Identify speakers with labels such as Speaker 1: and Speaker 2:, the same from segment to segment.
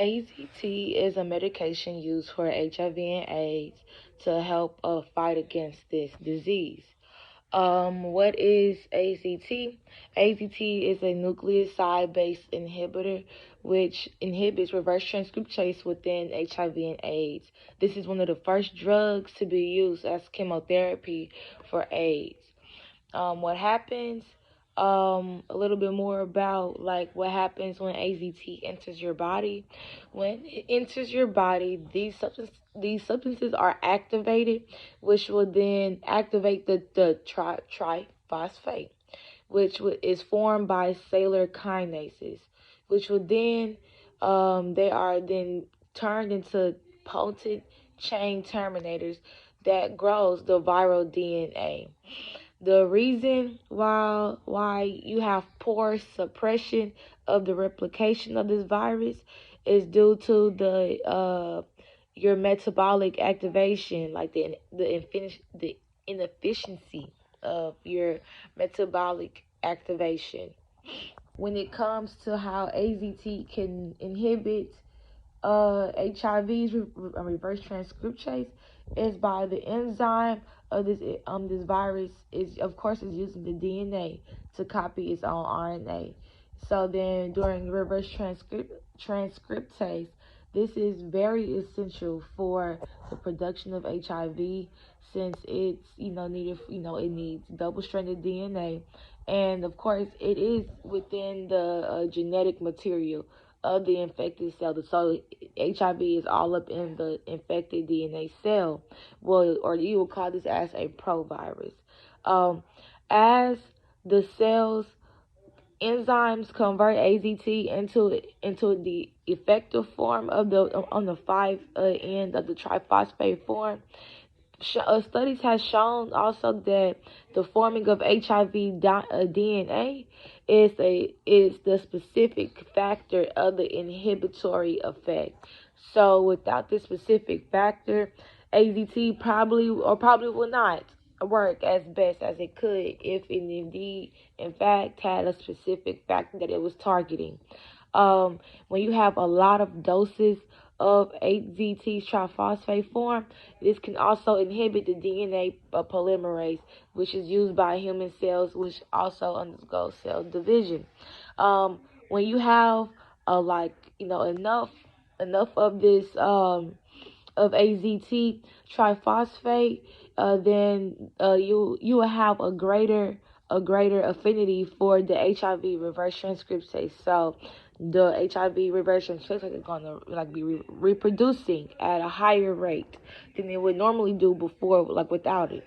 Speaker 1: AZT is a medication used for HIV and AIDS to help fight against this disease. What is AZT? AZT is a nucleoside-based inhibitor which inhibits reverse transcriptase within HIV and AIDS. This is one of the first drugs to be used as chemotherapy for AIDS. What happens, a little bit more about like what happens when AZT enters your body. When it enters your body, these substances are activated, which will then activate the triphosphate, which is formed by cellular kinases, which will then they are then turned into potent chain terminators that grows the viral DNA. The reason why you have poor suppression of the replication of this virus is due to the your metabolic activation, like the inefficiency of your metabolic activation. When it comes to how AZT can inhibit HIV's reverse transcriptase is by the enzyme of this virus is of course is using the DNA to copy its own RNA. So then during reverse transcriptase, this is very essential for the production of HIV since it's needed it needs double-stranded DNA, and of course it is within the genetic material of the infected cell. So HIV is all up in the infected DNA cell. Well, or you will call this as a provirus. As the cell's enzymes convert AZT into the effective form of the on the 5 end of the triphosphate form. Studies have shown also that the forming of HIV DNA is the specific factor of the inhibitory effect. So without this specific factor, AZT probably will not work as best as it could if it indeed in fact had a specific factor that it was targeting. When you have a lot of doses of AZT triphosphate form, this can also inhibit the DNA polymerase, which is used by human cells, which also undergoes cell division. When you have enough of this of AZT triphosphate, then you will have a greater affinity for the HIV reverse transcriptase. So the HIV reverse transcriptase is going to be reproducing at a higher rate than it would normally do before, without it.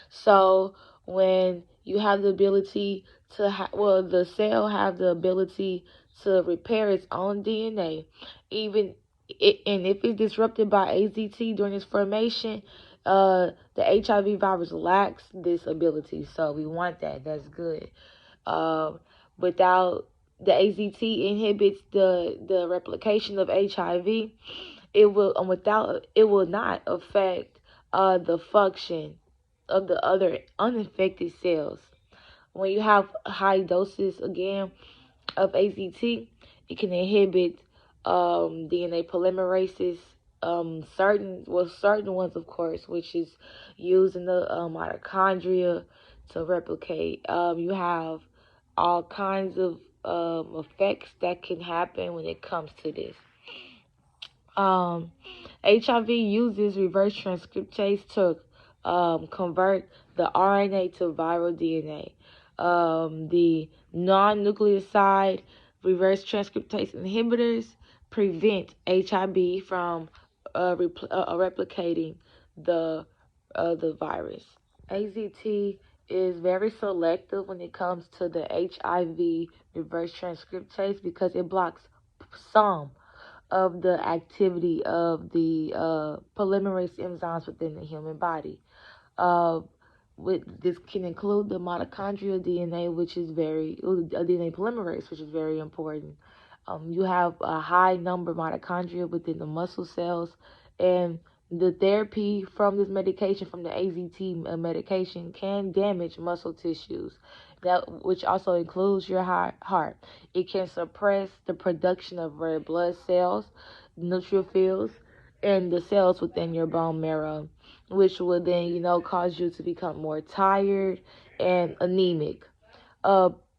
Speaker 1: So when you have the ability to the cell have the ability to repair its own DNA, and if it's disrupted by AZT during its formation, the HIV virus lacks this ability. So we want that. That's good. Without the AZT inhibits the replication of HIV, it will not affect the function of the other uninfected cells. When you have high doses again of AZT, it can inhibit DNA polymerases. Certain ones, of course, which is used in the mitochondria to replicate. You have all kinds of effects that can happen when it comes to this. HIV uses reverse transcriptase to convert the RNA to viral DNA. The non-nucleoside reverse transcriptase inhibitors prevent HIV from replicating the virus. AZT is very selective when it comes to the HIV reverse transcriptase because it blocks some of the activity of the polymerase enzymes within the human body. This can include the mitochondrial DNA, which is DNA polymerase, which is very important. You have a high number of mitochondria within the muscle cells, and The therapy from this medication, from the AZT medication, can damage muscle tissues, which also includes your heart. It can suppress the production of red blood cells, neutrophils, and the cells within your bone marrow, which will then, cause you to become more tired and anemic.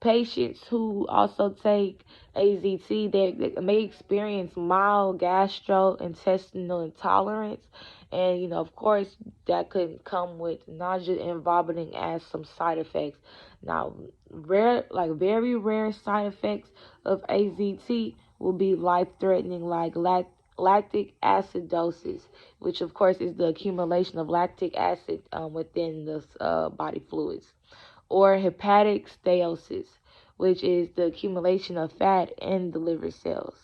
Speaker 1: Patients who also take AZT, they may experience mild gastrointestinal intolerance, and of course, that could come with nausea and vomiting as some side effects. Now, very rare side effects of AZT will be life-threatening, like lactic acidosis, which of course is the accumulation of lactic acid within the body fluids, or hepatic steatosis, which is the accumulation of fat in the liver cells.